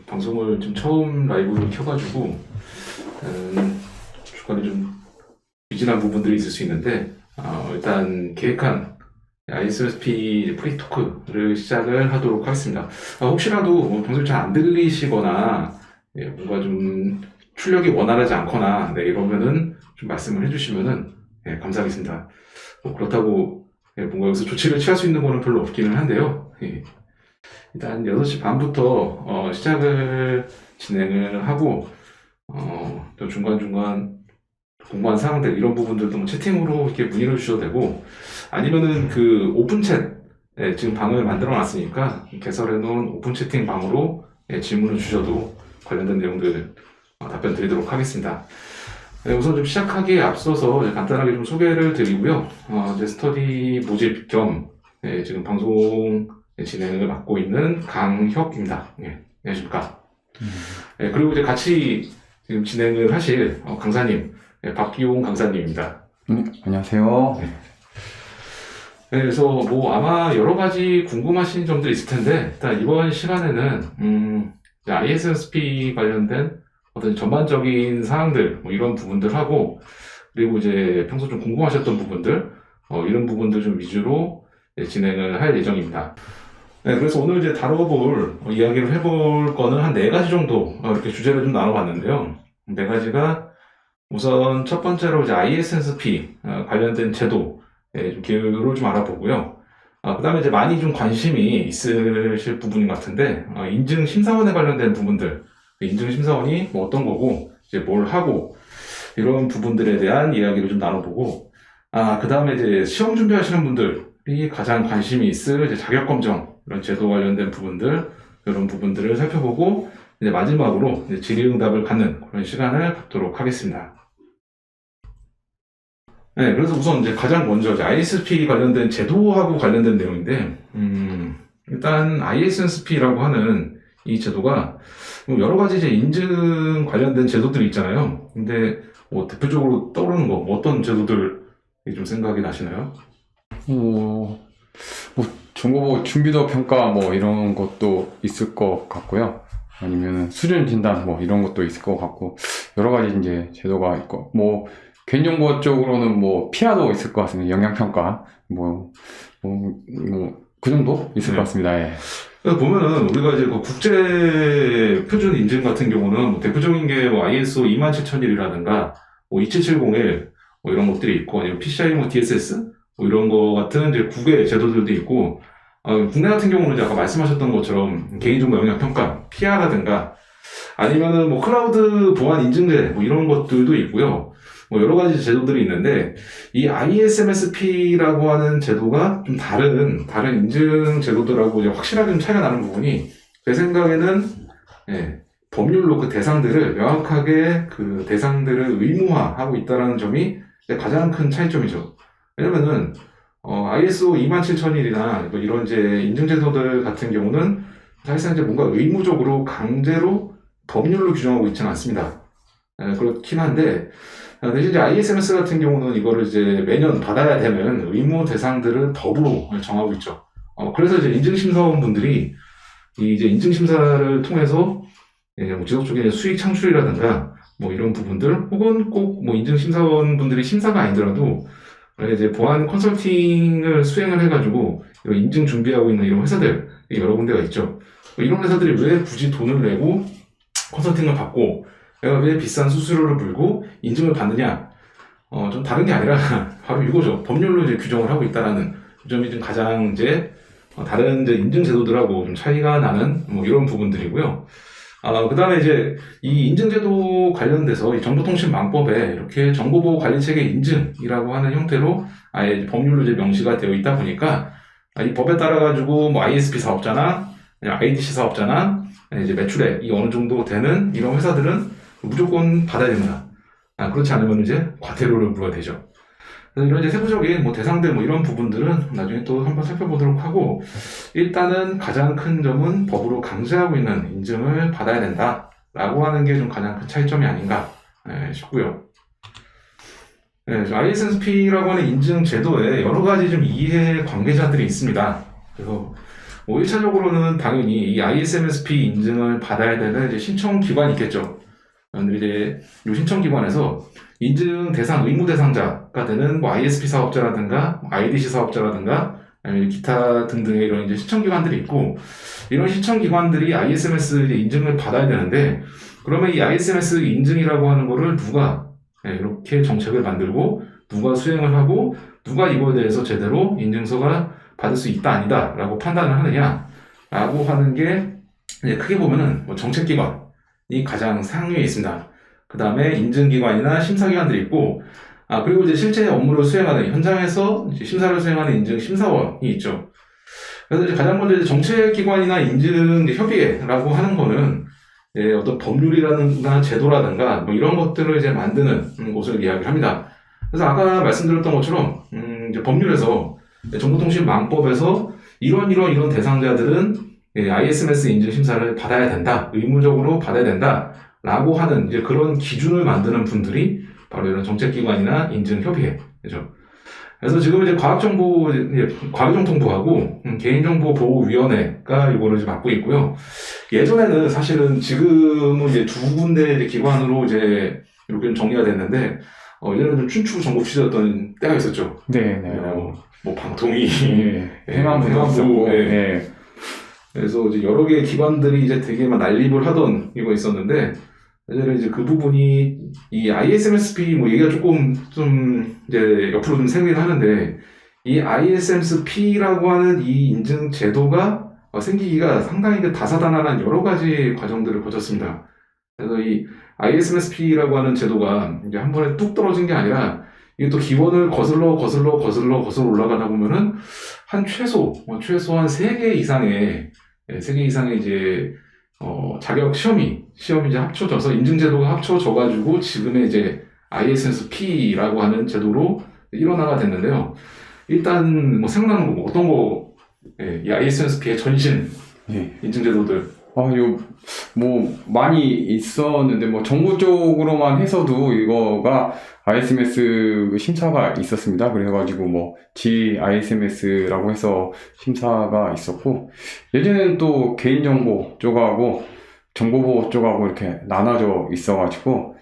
방송을 좀 처음 라이브로 켜가지고 중간에 좀 미진한 부분들이 있을 수 있는데 일단 계획한 ISSP 프리토크를 시작을 하도록 하겠습니다. 혹시라도 방송이 잘 안 들리시거나 뭔가 좀 출력이 원활하지 않거나 이러면은 좀 말씀을 해주시면은 감사하겠습니다. 그렇다고 뭔가 여기서 조치를 취할 수 있는 거는 별로 없기는 한데요. 일단 6시 반부터 시작을 진행을 하고 또 중간중간 궁금한 사항들 이런 부분들도 뭐 채팅으로 이렇게 문의를 주셔도 되고 아니면은 그 오픈 챗 지금 방을 만들어 놨으니까 개설해 놓은 오픈 채팅 방으로 질문을 주셔도 관련된 내용들 답변 드리도록 하겠습니다. 우선 좀 시작하기에 앞서서 간단하게 좀 소개를 드리고요. 이제 스터디 모집 겸 지금 방송 진행을 맡고 있는 강혁입니다. 안녕하십니까. 그리고 이제 같이 지금 진행을 하실 강사님, 박기용 강사님입니다. 안녕하세요. 그래서 뭐 아마 여러 가지 궁금하신 점들이 있을 텐데 일단 이번 시간에는 ISSP 관련된 어떤 전반적인 사항들 뭐 이런 부분들 하고 그리고 이제 평소 좀 궁금하셨던 부분들 이런 부분들 좀 위주로 진행을 할 예정입니다. 그래서 오늘 이제 다뤄볼 이야기를 해볼 거는 한 4가지 정도 이렇게 주제를 좀 나눠봤는데요. 4가지가 우선 첫 번째로 이제 ISSP 관련된 제도 좀 기회를 좀 알아보고요. 그 다음에 이제 많이 좀 관심이 있으실 부분인 것 같은데 인증 심사원에 관련된 부분들 인증 심사원이 뭐 어떤 거고 이제 뭘 하고 이런 부분들에 대한 이야기를 좀 나눠보고 그 다음에 이제 시험 준비하시는 분들이 가장 관심이 있을 이제 자격검정 이런 제도 관련된 부분들 이런 부분들을 살펴보고 이제 마지막으로 이제 질의응답을 갖는 그런 시간을 갖도록 하겠습니다. 그래서 우선 이제 가장 먼저 이제 ISSP 관련된 제도하고 관련된 내용인데 일단 ISSP라고 하는 이 제도가 여러 가지 이제 인증 관련된 제도들이 있잖아요. 근데 뭐 대표적으로 떠오르는 거 어떤 제도들 좀 생각이 나시나요? 뭐 중고보 준비도 평가 뭐 이런 것도 있을 것 같고요. 아니면 수준 진단 뭐 이런 것도 있을 것 같고 여러 가지 이제 제도가 있고 뭐 개인정보 쪽으로는 뭐 피아도 있을 것 같습니다. 영양평가 그 정도 있을 것 같습니다. 예. 보면은 우리가 이제 그 국제 표준 인증 같은 경우는 뭐 대표적인 게 뭐 ISO 27001이라든가 뭐 27701 뭐 이런 것들이 있고 아니면 PCI 뭐 DSS 뭐 이런 거 같은 이제 국외 제도들도 있고 국내 같은 경우는 이제 아까 말씀하셨던 것처럼 개인정보 영향평가 PR라든가 아니면은 뭐 클라우드 보안 인증제 뭐 이런 것들도 있고요. 뭐 여러 가지 제도들이 있는데 이 ISMSP라고 하는 제도가 좀 다른 인증 제도들하고 이제 확실하게 좀 차이가 나는 부분이 제 생각에는 법률로 그 대상들을 명확하게 그 대상들을 의무화하고 있다는 점이 가장 큰 차이점이죠. 왜냐면은 ISO 27001이나 뭐 이런 이제 인증 제도들 같은 경우는 사실상 이제 뭔가 의무적으로 강제로 법률로 규정하고 있지는 않습니다. 그렇긴 한데 대신 이제 ISMS 같은 경우는 이거를 이제 매년 받아야 되는 의무 대상들을 법으로 정하고 있죠. 그래서 이제 인증심사원분들이 이제 인증심사를 통해서 뭐 지속적인 수익 창출이라든가 뭐 이런 부분들 혹은 꼭 뭐 인증심사원분들이 심사가 아니더라도 이제 보안 컨설팅을 수행을 해가지고 인증 준비하고 있는 이런 회사들 여러 군데가 있죠. 이런 회사들이 왜 굳이 돈을 내고 컨설팅을 받고 내가 왜 비싼 수수료를 물고 인증을 받느냐? 좀 다른 게 아니라 바로 이거죠. 법률로 이제 규정을 하고 있다라는 점이 좀 가장 이제 다른 이제 인증 제도들하고 좀 차이가 나는 뭐 이런 부분들이고요. 그 다음에 이제 이 인증제도 관련돼서 이 정보통신망법에 이렇게 정보보호관리체계 인증이라고 하는 형태로 아예 법률로 이제 명시가 되어 있다 보니까 이 법에 따라가지고 뭐 ISP 사업자나 IDC 사업자나 이제 매출액이 어느 정도 되는 이런 회사들은 무조건 받아야 됩니다. 그렇지 않으면 이제 과태료를 물어야 되죠. 그래서 이런 이제 세부적인 뭐 대상들 뭐 이런 부분들은 나중에 또 한번 살펴보도록 하고 일단은 가장 큰 점은 법으로 강제하고 있는 인증을 받아야 된다라고 하는 게 좀 가장 큰 차이점이 아닌가 싶고요. ISSP라고 하는 인증 제도에 여러 가지 좀 이해 관계자들이 있습니다. 그래서 뭐 1차적으로는 당연히 이 ISMSP 인증을 받아야 되는 이제 신청 기관이 있겠죠. 근데 이제 이 신청 기관에서 인증 대상 의무 대상자가 되는 뭐 ISP 사업자라든가 IDC 사업자라든가 아니면 기타 등등의 이런 이제 신청 기관들이 있고, 이런 신청 기관들이 ISMS 이제 인증을 받아야 되는데, 그러면 이 ISMS 인증이라고 하는 거를 누가 이렇게 정책을 만들고 누가 수행을 하고 누가 이거에 대해서 제대로 인증서가 받을 수 있다 아니다 라고 판단을 하느냐 라고 하는 게 이제 크게 보면은 뭐 정책기관이 가장 상위에 있습니다. 그 다음에 인증기관이나 심사기관들이 있고, 그리고 이제 실제 업무를 수행하는 현장에서 이제 심사를 수행하는 인증 심사원이 있죠. 그래서 이제 가장 먼저 이제 정책기관이나 인증 협의회라고 하는 거는 어떤 법률이라든가 제도라든가 뭐 이런 것들을 이제 만드는 곳을 이야기를 합니다. 그래서 아까 말씀드렸던 것처럼 이제 법률에서 정보통신망법에서 이런 대상자들은 ISMS 인증 심사를 받아야 된다, 의무적으로 받아야 된다라고 하는 이제 그런 기준을 만드는 분들이 바로 이런 정책기관이나 인증협의회죠. 그래서 지금 이제 과기정통부하고 개인정보보호위원회가 이거를 이제 맡고 있고요. 예전에는 사실은 지금은 이제 두 군데 이제 기관으로 이제 이렇게 정리가 됐는데, 예전에는 좀 춘추 전국시대였던 때가 있었죠. 네. 뭐 방통위, 행안부도 있었고, 그래서 이제 여러 개의 기관들이 이제 되게 막 난립을 하던 이거 있었는데, 예전에 이제 그 부분이 이 ISMSP 뭐 얘기가 조금 좀 이제 옆으로 좀 세우긴 하는데, 이 ISMSP라고 하는 이 인증 제도가 생기기가 상당히 다사다난한 여러 가지 과정들을 거쳤습니다. 그래서 이 ISMSP라고 하는 제도가 이제 한 번에 뚝 떨어진 게 아니라, 이게 또 기본을 거슬러 올라가다 보면은 한 최소한 3개 이상의 이제 자격 시험이 이제 합쳐져서 인증제도가 합쳐져가지고 지금의 이제 ISMSP라고 하는 제도로 일원화가 됐는데요. 일단 뭐 생각나는 거 어떤 거, 이 ISMSP의 전신 인증제도들. 뭐 많이 있었는데 뭐 정부 쪽으로만 해서도 이거가 ISMS 심사가 있었습니다. 그래가지고 뭐 GISMS라고 해서 심사가 있었고, 예전에는 또 개인정보 쪽하고 정보보호 쪽하고 이렇게 나눠져 있어가지고,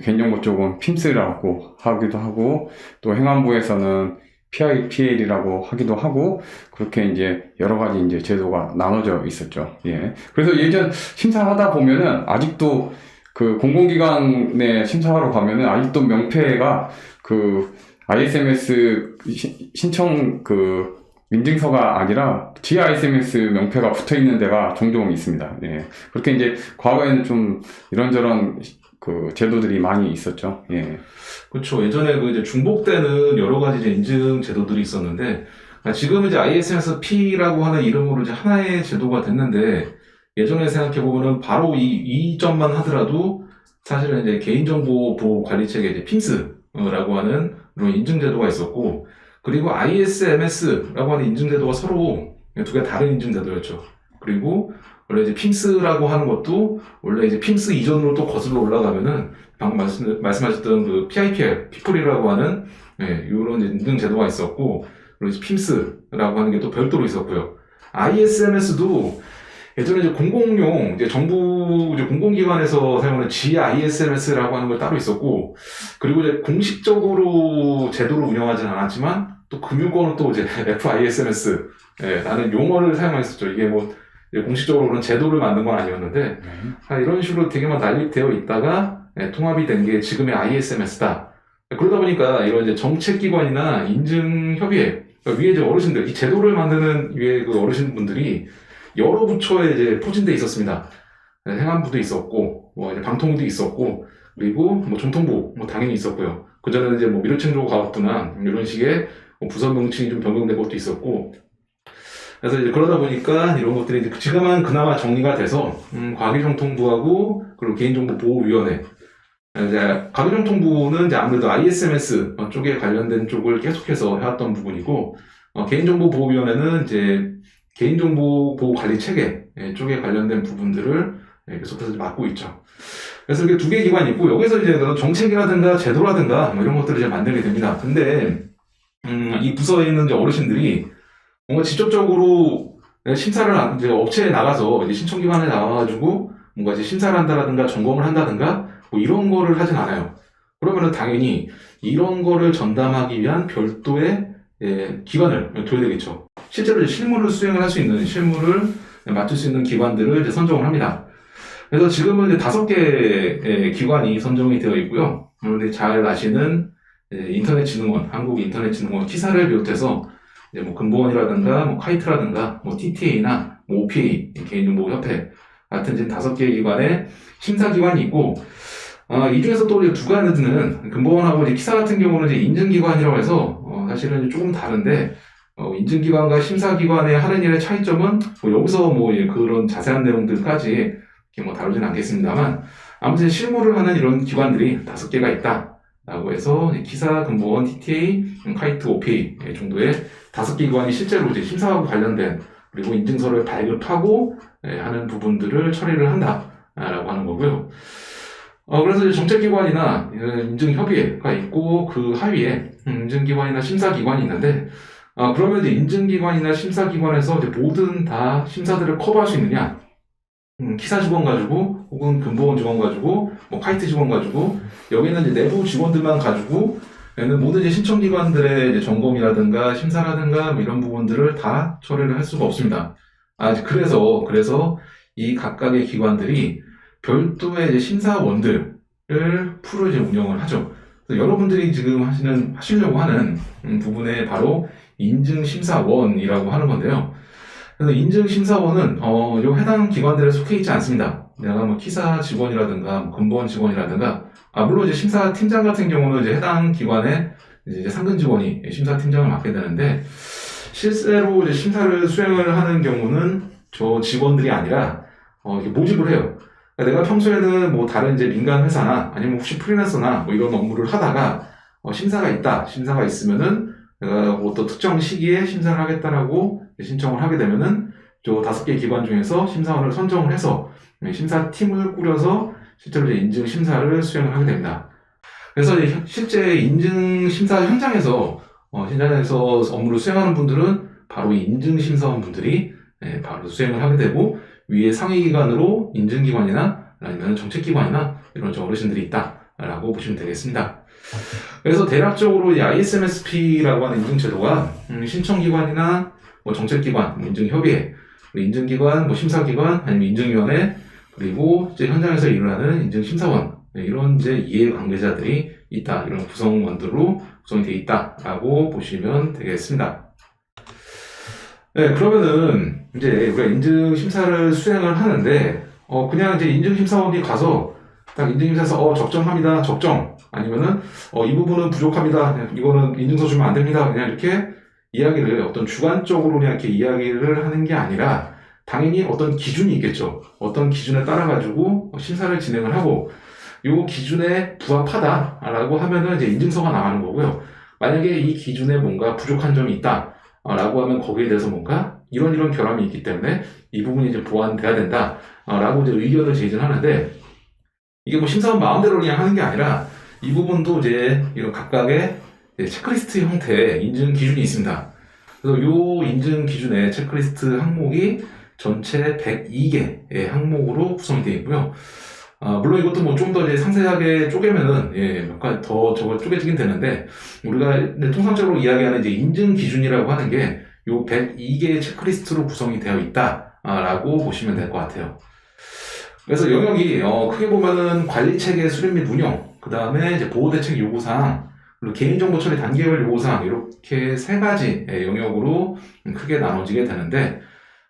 개인정보 쪽은 PIMS라고 하기도 하고, 또 행안부에서는 PIPL이라고 하기도 하고, 그렇게 이제 여러 가지 이제 제도가 나눠져 있었죠. 그래서 예전 심사하다 보면은 아직도 그 공공기관에 심사하러 가면은 아직도 명패가 그 ISMS 신청 그 인증서가 아니라 GISMS 명패가 붙어 있는 데가 종종 있습니다. 그렇게 이제 과거에는 좀 이런저런 그 제도들이 많이 있었죠. 그렇죠. 예전에 그 이제 중복 때는 여러 가지 이제 인증 제도들이 있었는데, 지금 이제 ISMSP라고 하는 이름으로 이제 하나의 제도가 됐는데, 예전에 생각해보면은 바로 이 점만 하더라도 사실은 이제 개인정보보호관리체계 이제 PIMS라고 하는 그런 인증제도가 있었고, 그리고 ISMS라고 하는 인증제도가 서로 두 개 다른 인증제도였죠. 그리고 원래 이제 PIMS라고 하는 것도 원래 이제 PIMS 이전으로 또 거슬러 올라가면은 방금 말씀하셨던 그 PIPL, 피플이라고 하는 이런 인증제도가 있었고, 그리고 이제 PIMS라고 하는 게 또 별도로 있었고요. ISMS도 예전에 이제 공공용, 이제 정부 이제 공공기관에서 사용하는 GISMS라고 하는 걸 따로 있었고, 그리고 이제 공식적으로 제도를 운영하진 않았지만, 또 금융권은 또 이제 FISMS, 라는 용어를 사용했었죠. 이게 뭐, 공식적으로 그런 제도를 만든 건 아니었는데, 이런 식으로 되게 막 난립되어 있다가, 통합이 된 게 지금의 ISMS다. 그러다 보니까 이런 이제 정책기관이나 인증협의회, 그러니까 위에 이제 어르신들, 이 제도를 만드는 위에 그 어르신분들이 여러 부처에 이제 포진돼 있었습니다. 행안부도 있었고, 뭐 이제 방통위도 있었고, 그리고 뭐 정통부 뭐 당연히 있었고요. 그 전에는 이제 뭐 미르천조과학부나 이런 식의 뭐 부서 명칭이 좀 변경된 것도 있었고, 그래서 이제 그러다 보니까 이런 것들이 이제 지금은 그나마 정리가 돼서 과기정통부하고 그리고 개인정보보호위원회, 이제 과기정통부는 이제 아무래도 ISMS 쪽에 관련된 쪽을 계속해서 해왔던 부분이고, 개인정보보호위원회는 이제 개인정보보호관리체계 쪽에 관련된 부분들을 계속해서 맡고 있죠. 그래서 이렇게 두 개 기관이 있고, 여기서 이제 그런 정책이라든가 제도라든가 뭐 이런 것들을 이제 만들게 됩니다. 근데 이 부서에 있는 이제 어르신들이 뭔가 직접적으로 내가 이제 업체에 나가서 이제 신청기관에 나와가지고 뭔가 이제 심사를 한다든가 점검을 한다든가 뭐 이런 거를 하진 않아요. 그러면은 당연히 이런 거를 전담하기 위한 별도의 기관을 둬야 되겠죠. 실제로 이제 실무를 수행을 할 수 있는, 실무를 맡을 수 있는 기관들을 이제 선정을 합니다. 그래서 지금은 이제 5개의 기관이 선정이 되어 있고요. 그런데 잘 아시는 인터넷진흥원, 한국인터넷진흥원, 키사를 비롯해서 이제 뭐 금보원이라든가, 뭐 카이트라든가, 뭐 TTA나 뭐 OPA, 개인정보협회 같은 지금 5개의 기관의 심사기관이 있고, 이 중에서 또 이제 2가지는 금보원하고 이제 키사 같은 경우는 이제 인증기관이라고 해서 사실은 조금 다른데, 인증기관과 심사기관의 하는 일의 차이점은 뭐 여기서 뭐 그런 자세한 내용들까지 이렇게 뭐 다루진 않겠습니다만, 아무튼 실무를 하는 이런 기관들이 5개가 있다라고 해서 키사, 금보원, TTA, 카이트, OPA 정도의 5개 기관이 실제로 이제 심사하고 관련된 그리고 인증서를 발급하고 하는 부분들을 처리를 한다라고 하는 거고요. 그래서 이제 정책기관이나 인증협의회가 있고 그 하위에 인증기관이나 심사기관이 있는데, 그러면 이제 인증기관이나 심사기관에서 이제 모든 다 심사들을 커버할 수 있느냐? 키사 직원 가지고, 혹은 금보원 직원 가지고, 뭐 카이트 직원 가지고, 여기는 이제 내부 직원들만 가지고, 얘는 모든 이제 신청기관들의 이제 점검이라든가 심사라든가 뭐 이런 부분들을 다 처리를 할 수가 없습니다. 이제 그래서 이 각각의 기관들이 별도의 이제 심사원들을 풀을 이제 운영을 하죠. 그래서 여러분들이 지금 하시려고 하는 부분에 바로 인증심사원이라고 하는 건데요. 그래서 인증심사원은 요 해당 기관들에 속해 있지 않습니다. 내가 뭐 키사 직원이라든가 뭐 금보원 직원이라든가, 물론 이제 심사팀장 같은 경우는 이제 해당 기관의 이제 상근 직원이 심사팀장을 맡게 되는데, 실제로 이제 심사를 수행을 하는 경우는 저 직원들이 아니라 이렇게 모집을 해요. 그러니까 내가 평소에는 뭐 다른 이제 민간 회사나 아니면 혹시 프리랜서나 뭐 이런 업무를 하다가 심사가 있으면은 내가 뭐 또 특정 시기에 심사를 하겠다라고 신청을 하게 되면은 저 5개 기관 중에서 심사원을 선정을 해서 심사팀을 꾸려서 실제로 이제 인증 심사를 수행을 하게 됩니다. 그래서 이제 실제 인증 심사 현장에서 업무를 수행하는 분들은 바로 이 인증 심사원 분들이 바로 수행을 하게 되고, 위에 상위 기관으로 인증기관이나 아니면 정책기관이나 이런 어르신들이 있다라고 보시면 되겠습니다. 그래서 대략적으로 이 ISMSP라고 하는 인증제도가 신청기관이나 뭐 정책기관, 뭐 인증협의회, 인증기관, 뭐 심사기관, 아니면 인증위원회, 그리고 이제 현장에서 일을 하는 인증심사원, 이런 이제 이해관계자들이 있다, 이런 구성원들로 구성이 되어 있다라고 보시면 되겠습니다. 네, 그러면은 이제 우리가 인증 심사를 수행을 하는데, 그냥 이제 인증 심사원이 가서 딱 인증 심사에서 적정합니다, 적정, 아니면은 이 부분은 부족합니다, 이거는 인증서 주면 안 됩니다, 그냥 이렇게 이야기를 어떤 주관적으로 그냥 이렇게 이야기를 하는 게 아니라, 당연히 어떤 기준이 있겠죠. 어떤 기준에 따라 가지고 심사를 진행을 하고, 요 기준에 부합하다라고 하면은 이제 인증서가 나가는 거고요. 만약에 이 기준에 뭔가 부족한 점이 있다 라고 하면 거기에 대해서 뭔가 이런 결함이 있기 때문에 이 부분이 이제 보완돼야 된다 라고 이제 의견을 제시를 하는데, 이게 뭐 심사원 마음대로 그냥 하는 게 아니라 이 부분도 이제 이런 각각의 체크리스트 형태의 인증 기준이 있습니다. 그래서 요 인증 기준의 체크리스트 항목이 전체 102개의 항목으로 구성이 되어 있고요. 물론 이것도 뭐 좀 더 이제 상세하게 쪼개면은 몇 가지 더 저거 쪼개지긴 되는데, 우리가 통상적으로 이야기하는 이제 인증 기준이라고 하는 게 요 102개의 체크리스트로 구성이 되어 있다라고 보시면 될 것 같아요. 그래서 영역이 크게 보면은 관리 체계 수립 및 운영, 그 다음에 이제 보호 대책 요구사항, 그리고 개인정보 처리 단계별 요구사항, 이렇게 3가지 영역으로 크게 나눠지게 되는데,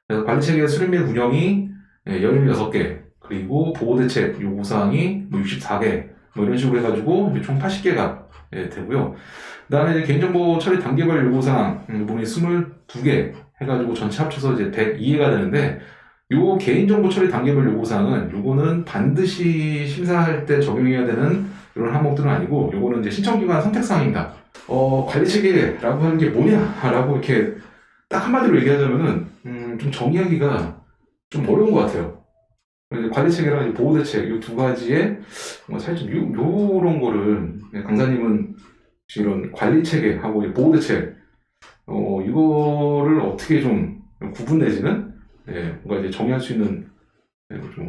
그래서 관리 체계 수립 및 운영이 16개, 그리고 보호대책 요구사항이 64개, 뭐 이런 식으로 해가지고 총 80개가 되고요. 그 다음에 이제 개인정보 처리 단계별 요구사항, 부분이 22개 해가지고 전체 합쳐서 이제 102개가 되는데, 요 개인정보 처리 단계별 요구사항은 요거는 반드시 심사할 때 적용해야 되는 이런 항목들은 아니고, 요거는 이제 신청기관 선택사항입니다. 관리체계라고 하는 게 뭐냐라고 이렇게 딱 한마디로 얘기하자면은, 좀 정의하기가 좀 어려운 것 같아요. 관리체계랑 보호대책 이 2가지에 사실 요런 거를 강사님은 이런 관리체계하고 보호대책 이거를 어떻게 좀 구분 내지는 뭔가 이제 정의할 수 있는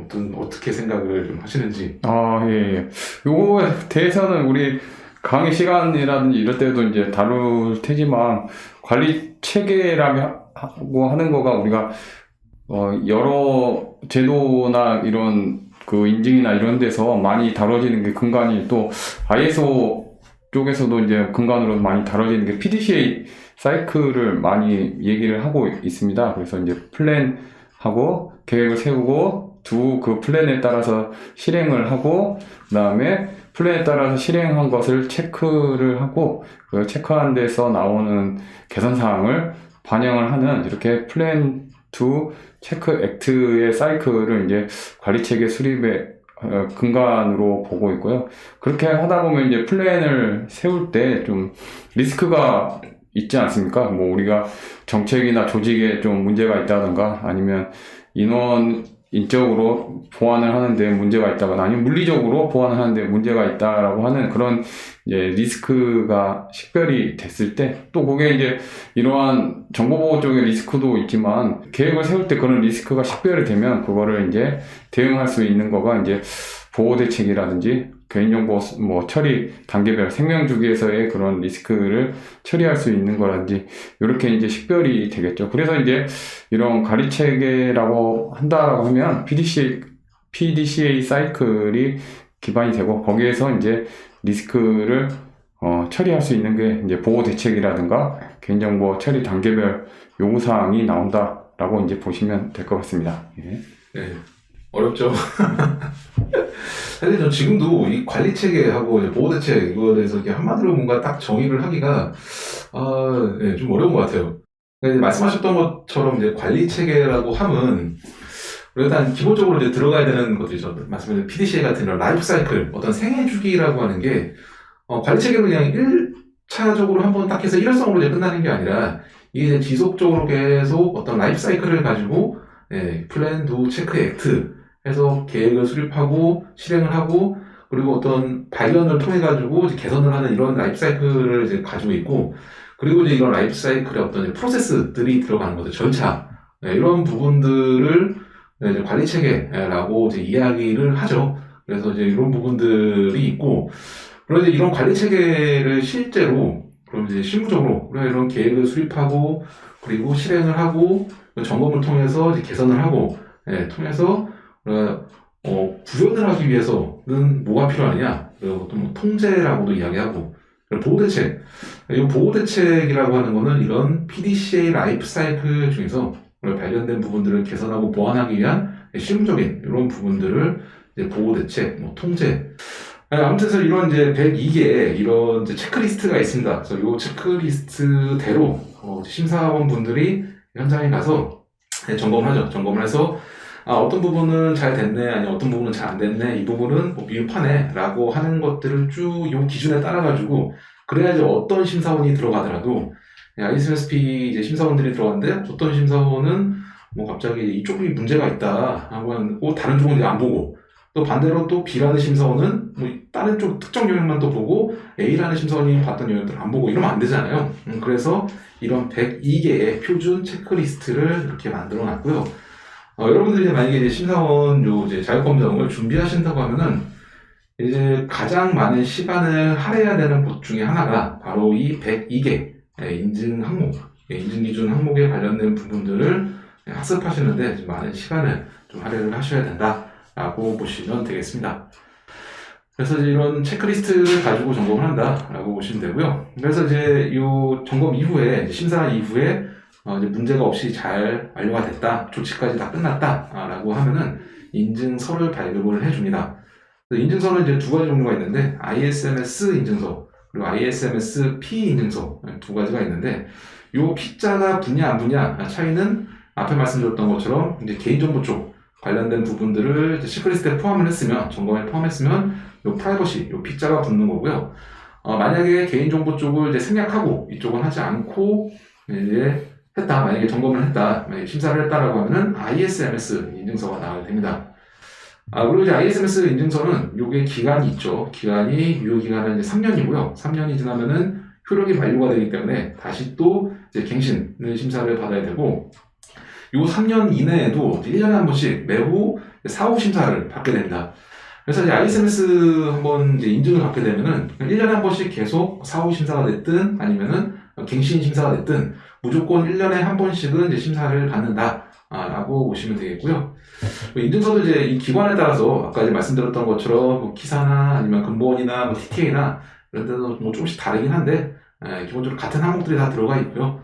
좀 어떻게 생각을 좀 하시는지. 아, 예, 예. 요거에 대해서는 우리 강의 시간이라든지 이럴 때도 이제 다룰 테지만 관리 체계라고 하는 거가 우리가 여러 제도나 이런 그 인증이나 이런 데서 많이 다뤄지는 게 근간이 또 ISO 쪽에서도 이제 근간으로 많이 다뤄지는 게 PDCA 사이클을 많이 얘기를 하고 있습니다. 그래서 이제 플랜하고 계획을 세우고 그 플랜에 따라서 실행을 하고 그 다음에 플랜에 따라서 실행한 것을 체크를 하고 그 체크한 데서 나오는 개선 사항을 반영을 하는 이렇게 플랜 투 체크 액트의 사이클을 이제 관리 체계 수립의 근간으로 보고 있고요. 그렇게 하다 보면 이제 플랜을 세울 때 좀 리스크가 있지 않습니까? 뭐 우리가 정책이나 조직에 좀 문제가 있다든가 아니면 인적으로 보완을 하는데 문제가 있다거나 아니면 물리적으로 보완을 하는데 문제가 있다라고 하는 그런 이제 리스크가 식별이 됐을 때 또 그게 이제 이러한 정보보호 쪽의 리스크도 있지만 계획을 세울 때 그런 리스크가 식별이 되면 그거를 이제 대응할 수 있는 거가 이제 보호대책이라든지 개인정보 뭐 처리 단계별 생명주기에서의 그런 리스크를 처리할 수 있는 거라든지 이렇게 이제 식별이 되겠죠. 그래서 이제 이런 관리 체계라고 한다라고 하면 PDCA 사이클이 기반이 되고 거기에서 이제 리스크를 처리할 수 있는 게 이제 보호 대책이라든가 개인정보 처리 단계별 요구사항이 나온다라고 이제 보시면 될 것 같습니다. 예. 네, 어렵죠. 사실 저 지금도 이 관리 체계하고 이제 보호 대책 이거에 대해서 이렇게 한마디로 뭔가 딱 정의를 하기가 좀 어려운 것 같아요. 근데 말씀하셨던 것처럼 이제 관리 체계라고 하면 일단 기본적으로 이제 들어가야 되는 것들이죠. 말씀드린 PDCA 같은 이런 라이프 사이클, 어떤 생애 주기라고 하는 게 관리 체계는 그냥 1차적으로 한번 딱 해서 일회성으로 이제 끝나는 게 아니라 이게 이제 지속적으로 계속 어떤 라이프 사이클을 가지고 플랜, 두, 체크, 액트 해서 계획을 수립하고 실행을 하고 그리고 어떤 발견을 통해 가지고 이제 개선을 하는 이런 라이프 사이클을 이제 가지고 있고 그리고 이제 이런 라이프 사이클의 어떤 이제 프로세스들이 들어가는 거죠. 절차 이런 부분들을 이제 관리 체계라고 이제 이야기를 하죠. 그래서 이제 이런 부분들이 있고 그런데 이런 관리 체계를 실제로 그럼 이제 실무적으로 우리가 이런 계획을 수립하고 그리고 실행을 하고 점검을 통해서 이제 개선을 하고 통해서 구현을 하기 위해서는 뭐가 필요하느냐? 그리고 또 뭐 통제라고도 이야기하고 보호대책. 이 보호대책이라고 하는 거는 이런 PDCA 라이프 사이클 중에서 발견된 부분들을 개선하고 보완하기 위한 실무적인 이런 부분들을 이제 보호대책, 뭐 통제. 아무튼 그래서 이런 이제 102개의 이런 이제 체크리스트가 있습니다. 그래서 이 체크리스트대로 심사원 분들이 현장에 가서 점검을 하죠. 점검을 해서 어떤 부분은 잘 됐네, 아니 어떤 부분은 잘 안 됐네, 이 부분은 뭐 미흡하네라고 하는 것들을 쭉 이 기준에 따라가지고 그래야지 어떤 심사원이 들어가더라도 ISMSP 이제 심사원들이 들어갔는데 어떤 심사원은 뭐 갑자기 이쪽이 문제가 있다 하고 다른 쪽은 이제 안 보고 또 반대로 또 B라는 심사원은 뭐 다른 쪽 특정 영역만 또 보고 A라는 심사원이 봤던 영역들을 안 보고 이러면 안 되잖아요. 그래서 이런 102개의 표준 체크리스트를 이렇게 만들어 놨고요. 여러분들이 만약에 이제 심사원 이제 자격검정을 준비하신다고 하면은 이제 가장 많은 시간을 할애해야 되는 것 중에 하나가 바로 이 102개 인증 항목, 인증 기준 항목에 관련된 부분들을 학습하시는데 많은 시간을 좀 할애를 하셔야 된다라고 보시면 되겠습니다. 그래서 이제 이런 체크리스트를 가지고 점검을 한다라고 보시면 되고요. 그래서 이제 이 점검 이후에 심사 이후에 이제 문제가 없이 잘 완료가 됐다, 조치까지 다 끝났다라고 하면은 인증서를 발급을 해줍니다. 인증서는 이제 두 가지 종류가 있는데 ISMS 인증서 그리고 ISMS P 인증서 두 가지가 있는데 요 P자가 붙냐 안 붙냐 차이는 앞에 말씀드렸던 것처럼 이제 개인정보 쪽 관련된 부분들을 이제 체크리스트에 포함을 했으면 점검에 포함했으면 요 프라이버시 요 P자가 붙는 거고요. 만약에 개인정보 쪽을 이제 생략하고 이쪽은 하지 않고 이제 했다, 만약에 점검을 했다, 만약에 심사를 했다라고 하면은 ISMS 인증서가 나와야 됩니다. 그리고 이제 ISMS 인증서는 요게 기간이 있죠. 유효기간은 이제 3년이고요. 3년이 지나면은 효력이 만료가 되기 때문에 다시 또 이제 갱신을 심사를 받아야 되고, 요 3년 이내에도 1년에 한 번씩 매우 사후 심사를 받게 됩니다. 그래서 이제 ISMS 한번 이제 인증을 받게 되면은 1년에 한 번씩 계속 사후 심사가 됐든 아니면은 갱신 심사가 됐든 무조건 1년에 한 번씩은 이제 심사를 받는다. 라고 보시면 되겠고요. 인증서도 이제 이 기관에 따라서 아까 이제 말씀드렸던 것처럼 뭐 키사나 아니면 금보원이나 뭐 TTA나 이런 데도 뭐 조금씩 다르긴 한데 기본적으로 같은 항목들이 다 들어가 있고요.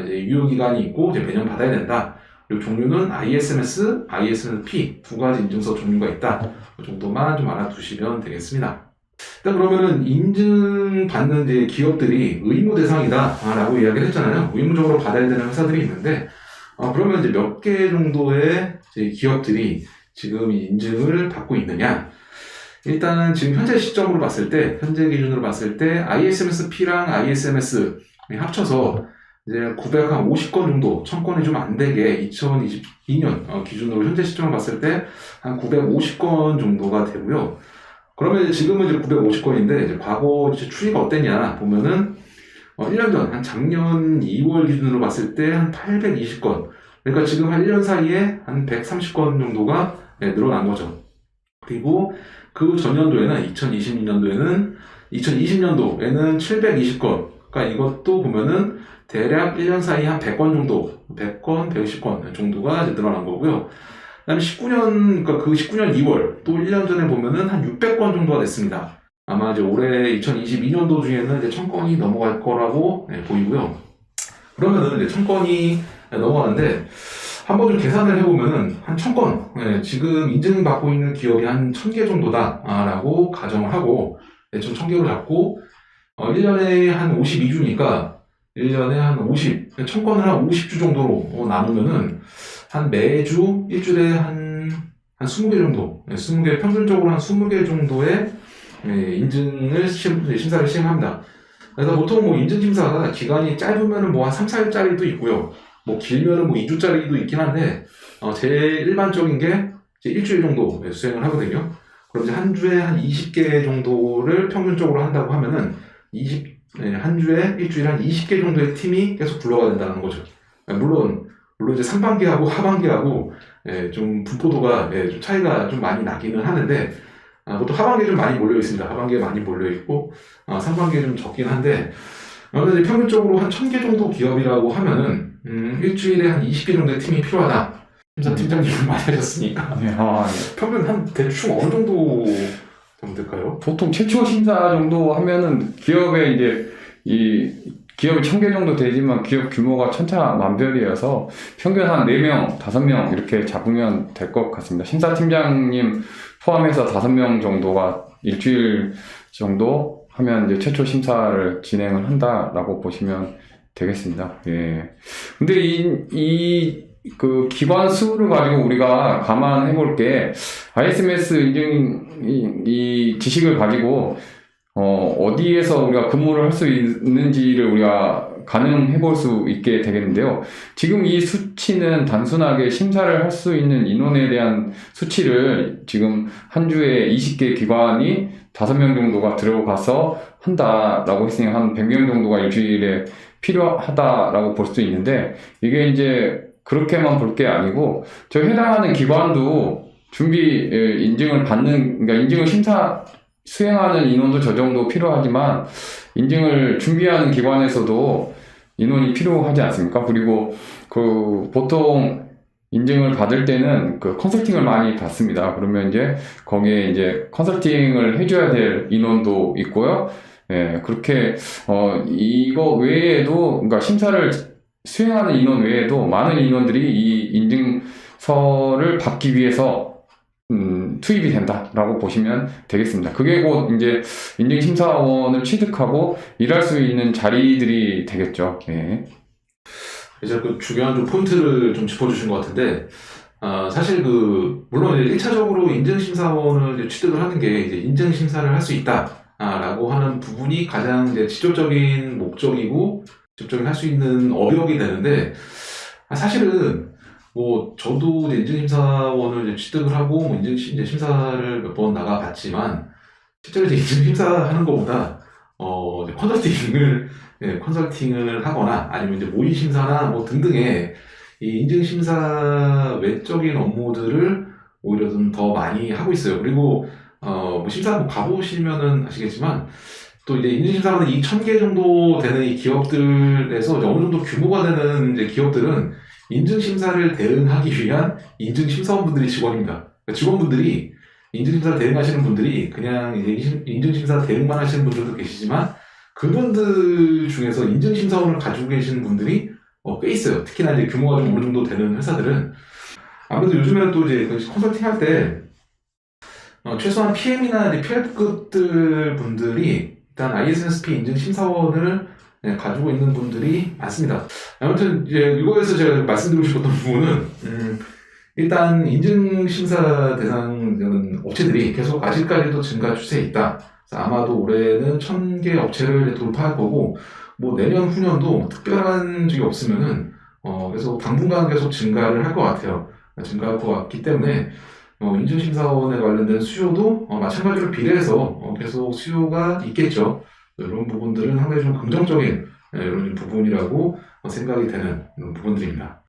이제 유효기간이 있고 이제 매년 받아야 된다. 그리고 종류는 ISMS, ISMP 두 가지 인증서 종류가 있다. 그 정도만 좀 알아두시면 되겠습니다. 일단 그러면은 인증받는 이제 기업들이 의무 대상이다라고 이야기를 했잖아요. 의무적으로 받아야 되는 회사들이 있는데 그러면 이제 몇 개 정도의 이제 기업들이 지금 이 인증을 받고 있느냐? 일단은 지금 현재 시점으로 봤을 때, 현재 기준으로 봤을 때 ISMS-P랑 ISMS 합쳐서 이제 950건 정도, 1000건이 좀 안 되게 2022년 기준으로 현재 시점을 봤을 때 한 950건 정도가 되고요. 그러면 이제 지금은 이제 950건인데 이제 과거 이제 추이가 어땠냐 보면은 1년 전, 한 작년 2월 기준으로 봤을 때 한 820건. 그러니까 지금 한 1년 사이에 한 130건 정도가 늘어난 거죠. 그리고 그 전년도에는, 2020년도에는 720건. 그러니까 이것도 보면은 대략 1년 사이에 한 100건 정도, 100건, 120건 정도가 이제 늘어난 거고요. 그 다음에 19년, 그러니까 그 19년 2월, 또 1년 전에 보면은 한 600건 정도가 됐습니다. 아마 이제 올해 2022년도 중에는 이제 1000건이 넘어갈 거라고 보이고요. 그러면은 이제 1000건이 넘어가는데 한번 좀 계산을 해보면은 한 1000건, 지금 인증받고 있는 기업이 한 1000개 정도다라고 가정을 하고 좀 1000개로 잡고 1년에 한 52주니까 1년에 한 1000건을 한 50주 정도로 나누면은 한 매주 일주일에 한 20개 정도, 20개, 평균적으로 한 20개 정도의 인증을 심사를 시행합니다. 그래서 보통 뭐 인증심사가 기간이 짧으면은 뭐 한 3, 4일짜리도 있고요. 뭐 길면은 뭐 2주짜리도 있긴 한데, 제일 일반적인 게 이제 일주일 정도 수행을 하거든요. 그럼 이제 한 주에 한 20개 정도를 평균적으로 한다고 하면은 한 주에 일주일에 한 20개 정도의 팀이 계속 굴러가야 된다는 거죠. 물론 이제 상반기하고 하반기하고 좀 분포도가 좀 차이가 좀 많이 나기는 하는데, 보통 하반기에 좀 많이 몰려 있습니다. 하반기에 많이 몰려 있고, 상반기에 좀 적긴 한데, 그래서 평균적으로 한 1000개 정도 기업이라고 하면은, 일주일에 한 20개 정도의 팀이 필요하다. 심사팀장님은 많이 하셨으니까. 네, 평균 한 대충 어느 정도 되면 될까요? 보통 최초 심사 정도 하면은 기업에 이제 기업이 1000개 정도 되지만 기업 규모가 천차만별이어서 평균 한 4명, 5명 이렇게 잡으면 될 것 같습니다. 심사팀장님 포함해서 5명 정도가 일주일 정도 하면 이제 최초 심사를 진행을 한다라고 보시면 되겠습니다. 예. 근데 그 기관 수를 가지고 우리가 감안해 볼 게 ISMS 인증 이 지식을 가지고 어디에서 우리가 근무를 할 수 있는지를 우리가 가늠해 볼 수 있게 되겠는데요. 지금 이 수치는 단순하게 심사를 할 수 있는 인원에 대한 수치를 지금 한 주에 20개 기관이 5명 정도가 들어가서 한다라고 했으니 한 100명 정도가 일주일에 필요하다라고 볼 수 있는데, 이게 이제 그렇게만 볼 게 아니고 저 해당하는 기관도 준비 인증을 그러니까 인증을 수행하는 인원도 저 정도 필요하지만 인증을 준비하는 기관에서도 인원이 필요하지 않습니까? 그리고 보통 인증을 받을 때는 그 컨설팅을 많이 받습니다. 그러면 이제 거기에 이제 컨설팅을 해줘야 될 인원도 있고요. 예, 그렇게 이거 외에도, 그러니까 심사를 수행하는 인원 외에도 많은 인원들이 이 인증서를 받기 위해서 투입이 된다라고 보시면 되겠습니다. 그게 곧 이제 인증심사원을 취득하고 일할 수 있는 자리들이 되겠죠. 예. 이제 그 중요한 좀 포인트를 좀 짚어주신 것 같은데, 사실 물론 이제 1차적으로 인증심사원을 이제 취득을 하는 게 이제 인증심사를 할 수 있다라고 하는 부분이 가장 이제 직접적인 목적이고, 직접적인 할 수 있는 어력이 되는데, 사실은 뭐 저도 이제 인증심사원을 이제 취득을 하고 이제 심사를 몇 번 나가봤지만, 실제로 이제 인증심사하는 것보다 이제 컨설팅을 하거나 아니면 이제 모의 심사나 뭐 등등의 이 인증심사 외적인 업무들을 오히려 좀 더 많이 하고 있어요. 그리고 뭐 심사 한번 가보시면은 아시겠지만 또 이제 인증심사받은 이 1000개 정도 되는 이 기업들에서 이제 어느 정도 규모가 되는 이제 기업들은 인증심사를 대응하기 위한 인증심사원분들이 직원입니다. 그러니까 직원분들이 인증심사를 대응하시는 분들이 그냥 이제 인증심사 대응만 하시는 분들도 계시지만 그분들 중에서 인증심사원을 가지고 계시는 분들이 꽤 있어요. 특히나 이제 규모가 좀 어느 정도 되는 회사들은 아무래도 요즘에는 또 이제 컨설팅 할 때 최소한 PM이나 PL급들 분들이 일단 ISMSP 인증 심사원을 가지고 있는 분들이 많습니다. 아무튼 이제 이거에서 제가 말씀드리고 싶었던 부분은 일단 인증 심사 대상 업체들이 계속 아직까지도 증가 추세에 있다. 그래서 아마도 올해는 1000개 업체를 돌파할 거고 뭐 내년 후년도 특별한 적이 없으면은 계속 당분간 계속 증가를 할 것 같아요. 증가할 것 같기 때문에 인증심사원에 관련된 수요도 마찬가지로 비례해서 계속 수요가 있겠죠. 이런 부분들은 상당히 좀 긍정적인 이런 부분이라고 생각이 되는 부분들입니다.